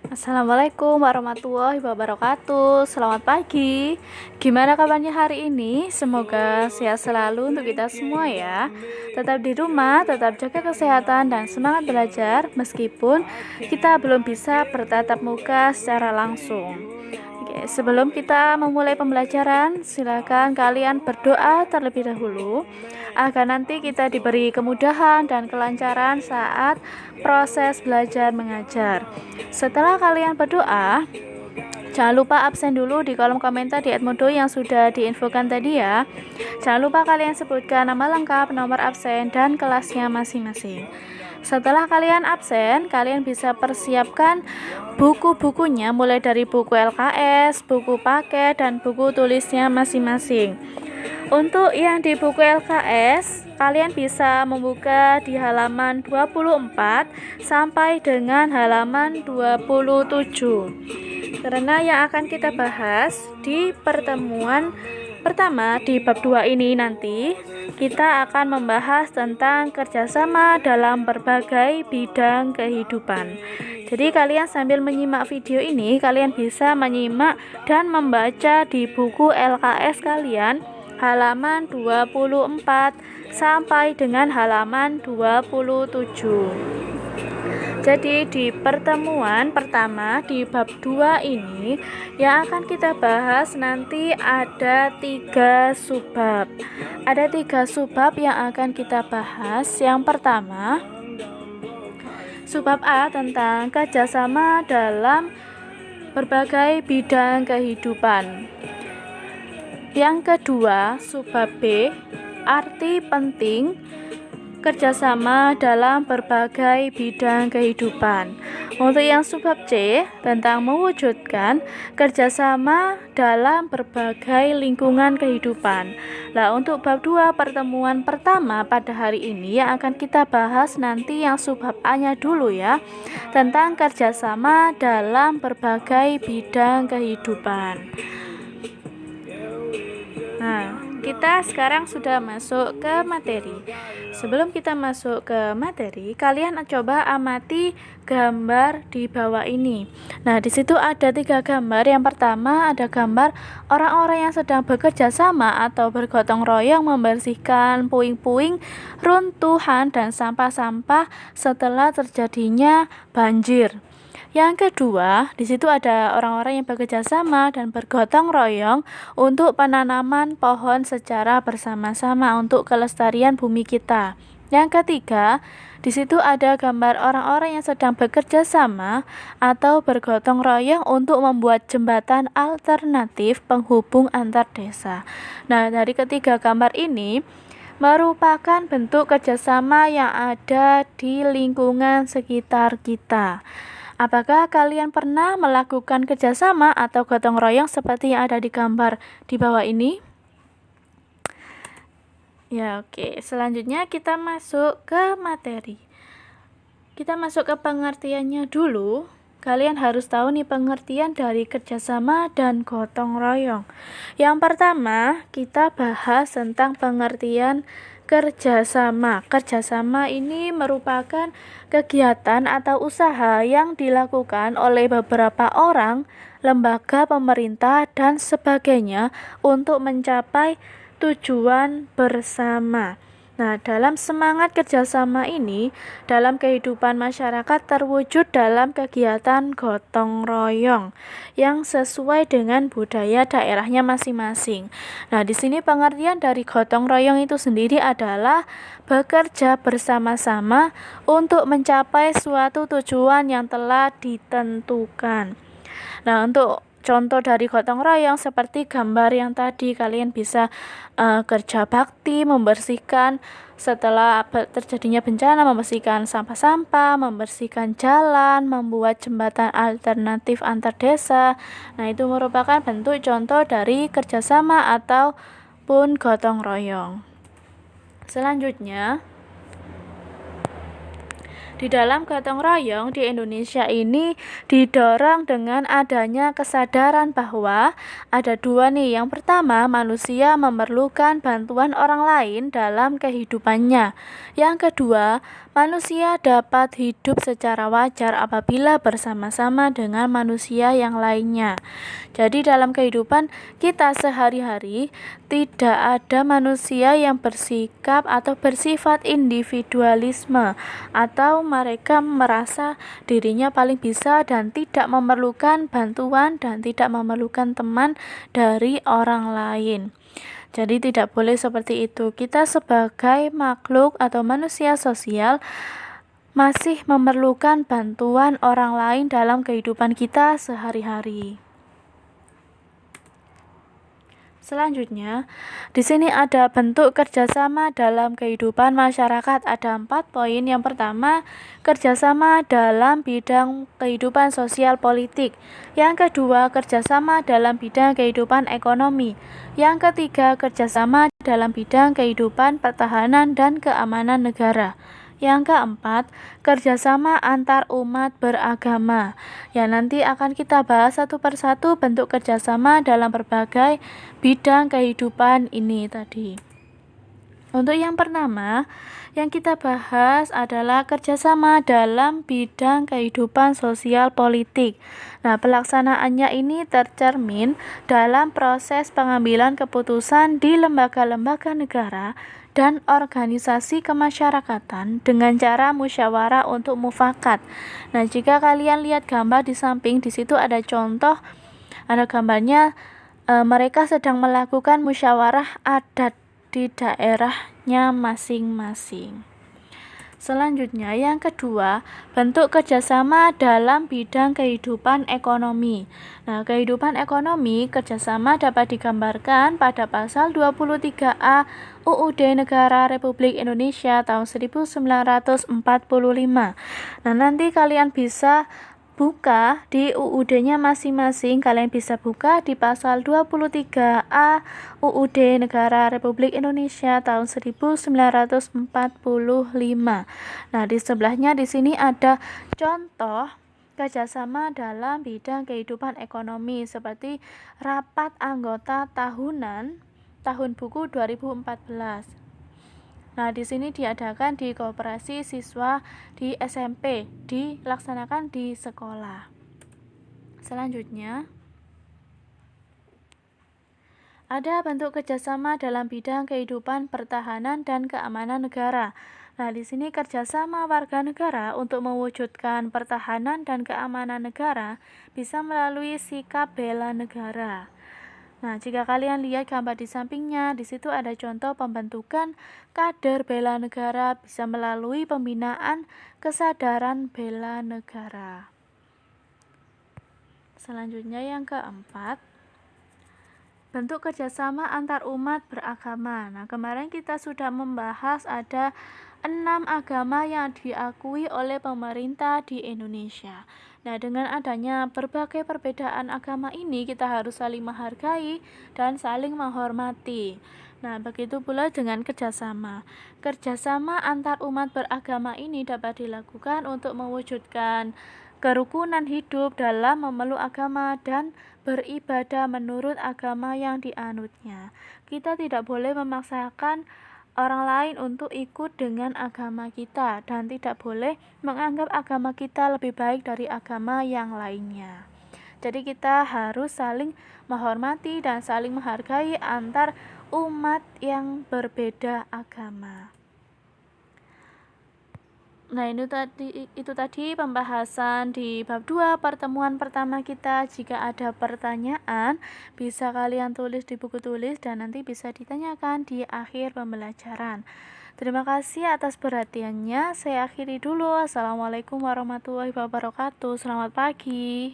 Assalamualaikum warahmatullahi wabarakatuh. Selamat pagi. Gimana kabarnya hari ini? Semoga sehat selalu untuk kita semua ya. Tetap di rumah, tetap jaga kesehatan dan semangat belajar meskipun kita belum bisa bertatap muka secara langsung. Oke, sebelum kita memulai pembelajaran, silakan kalian berdoa terlebih dahulu agar nanti kita diberi kemudahan dan kelancaran saat proses belajar mengajar. Setelah kalian berdoa, jangan lupa absen dulu di kolom komentar di Edmodo yang sudah diinfokan tadi ya. Jangan lupa kalian sebutkan nama lengkap, nomor absen, dan kelasnya masing-masing. Setelah kalian absen, kalian bisa persiapkan buku-bukunya mulai dari buku LKS, buku paket, dan buku tulisnya masing-masing. Untuk yang di buku LKS, kalian bisa membuka di halaman 24 sampai dengan halaman 27. Karena yang akan kita bahas di pertemuan pertama di bab 2 ini nanti kita akan membahas tentang kerjasama dalam berbagai bidang kehidupan. Jadi kalian sambil menyimak video ini, kalian bisa menyimak dan membaca di buku LKS kalian halaman 24 sampai dengan halaman 27. Jadi di pertemuan pertama di bab 2 ini yang akan kita bahas nanti ada 3 subbab. Ada 3 subbab yang akan kita bahas. Yang pertama, subbab A tentang kerjasama dalam berbagai bidang kehidupan. Yang kedua, subbab B, arti penting kerjasama dalam berbagai bidang kehidupan. Untuk yang subbab C, tentang mewujudkan kerjasama dalam berbagai lingkungan kehidupan. Nah, untuk bab 2 pertemuan pertama pada hari ini yang akan kita bahas nanti yang subbab A-nya dulu ya, tentang kerjasama dalam berbagai bidang kehidupan. Nah, kita sekarang sudah masuk ke materi. Sebelum kita masuk ke materi, kalian coba amati gambar di bawah ini. Nah, di situ ada 3 gambar. Yang pertama ada gambar orang-orang yang sedang bekerja sama atau bergotong royong membersihkan puing-puing, runtuhan dan sampah-sampah setelah terjadinya banjir. Yang kedua, di situ ada orang-orang yang bekerja sama dan bergotong royong untuk penanaman pohon secara bersama-sama untuk kelestarian bumi kita. Yang ketiga, di situ ada gambar orang-orang yang sedang bekerja sama atau bergotong royong untuk membuat jembatan alternatif penghubung antar desa. Nah, dari ketiga gambar ini merupakan bentuk kerjasama yang ada di lingkungan sekitar kita. Apakah kalian pernah melakukan kerjasama atau gotong royong seperti yang ada di gambar di bawah ini? Ya, oke. Selanjutnya kita masuk ke materi. Kita masuk ke pengertiannya dulu. Kalian harus tahu nih pengertian dari kerjasama dan gotong royong. Yang pertama, kita bahas tentang pengertian kerjasama. Kerjasama ini merupakan kegiatan atau usaha yang dilakukan oleh beberapa orang, lembaga pemerintah, dan sebagainya untuk mencapai tujuan bersama. Nah, dalam semangat kerjasama ini, dalam kehidupan masyarakat terwujud dalam kegiatan gotong royong yang sesuai dengan budaya daerahnya masing-masing. Nah, di sini pengertian dari gotong royong itu sendiri adalah bekerja bersama-sama untuk mencapai suatu tujuan yang telah ditentukan. Nah, untuk contoh dari gotong royong seperti gambar yang tadi, kalian bisa kerja bakti, membersihkan setelah terjadinya bencana, membersihkan sampah-sampah, membersihkan jalan, membuat jembatan alternatif antar desa. Nah, itu merupakan bentuk contoh dari kerjasama ataupun gotong royong. Selanjutnya, di dalam gotong royong di Indonesia ini didorong dengan adanya kesadaran bahwa ada 2 nih. Yang pertama, manusia memerlukan bantuan orang lain dalam kehidupannya. Yang kedua, Manusia dapat hidup secara wajar apabila bersama-sama dengan manusia yang lainnya. Jadi dalam kehidupan kita sehari-hari tidak ada manusia yang bersikap atau bersifat individualisme atau mereka merasa dirinya paling bisa dan tidak memerlukan bantuan dan tidak memerlukan teman dari orang lain. Jadi tidak boleh seperti itu. Kita sebagai makhluk atau manusia sosial masih memerlukan bantuan orang lain dalam kehidupan kita sehari-hari. Selanjutnya, di sini ada bentuk kerjasama dalam kehidupan masyarakat. Ada 4 poin. Yang pertama, kerjasama dalam bidang kehidupan sosial politik. Yang kedua, kerjasama dalam bidang kehidupan ekonomi. Yang ketiga, kerjasama dalam bidang kehidupan pertahanan dan keamanan negara. Yang keempat, kerjasama antar umat beragama. Ya, nanti akan kita bahas satu persatu bentuk kerjasama dalam berbagai bidang kehidupan ini tadi. Untuk yang pertama, yang kita bahas adalah kerjasama dalam bidang kehidupan sosial politik. Nah, pelaksanaannya ini tercermin dalam proses pengambilan keputusan di lembaga-lembaga negara dan organisasi kemasyarakatan dengan cara musyawarah untuk mufakat. Nah, jika kalian lihat gambar di samping, di situ ada contoh, ada gambarnya mereka sedang melakukan musyawarah adat di daerahnya masing-masing. Selanjutnya, yang kedua, bentuk kerjasama dalam bidang kehidupan ekonomi. Nah, kehidupan ekonomi kerjasama dapat digambarkan pada pasal 23A UUD Negara Republik Indonesia tahun 1945. Nah, nanti kalian bisa buka di UUD-nya masing-masing. Kalian bisa buka di pasal 23A UUD Negara Republik Indonesia tahun 1945. Nah, di sebelahnya di sini ada contoh kerjasama dalam bidang kehidupan ekonomi seperti rapat anggota tahunan tahun buku 2014. Nah, di sini diadakan di koperasi siswa di SMP, dilaksanakan di sekolah. Selanjutnya, ada bentuk kerjasama dalam bidang kehidupan pertahanan dan keamanan negara. Nah, di sini kerjasama warga negara untuk mewujudkan pertahanan dan keamanan negara bisa melalui sikap bela negara. Nah, jika kalian lihat gambar di sampingnya, di situ ada contoh pembentukan kader bela negara bisa melalui pembinaan kesadaran bela negara. Selanjutnya yang keempat, bentuk kerjasama antar umat beragama. Nah, kemarin kita sudah membahas ada 6 agama yang diakui oleh pemerintah di Indonesia. Nah, dengan adanya berbagai perbedaan agama ini, kita harus saling menghargai dan saling menghormati. Nah, begitu pula dengan kerjasama. Kerjasama antar umat beragama ini dapat dilakukan untuk mewujudkan kerukunan hidup dalam memeluk agama dan beribadah menurut agama yang dianutnya. Kita tidak boleh memaksakan orang lain untuk ikut dengan agama kita dan tidak boleh menganggap agama kita lebih baik dari agama yang lainnya. Jadi kita harus saling menghormati dan saling menghargai antar umat yang berbeda agama. Nah, itu tadi pembahasan di bab 2 pertemuan pertama kita. Jika ada pertanyaan, bisa kalian tulis di buku tulis dan nanti bisa ditanyakan di akhir pembelajaran. Terima kasih atas perhatiannya. Saya akhiri dulu. Assalamualaikum warahmatullahi wabarakatuh. Selamat pagi.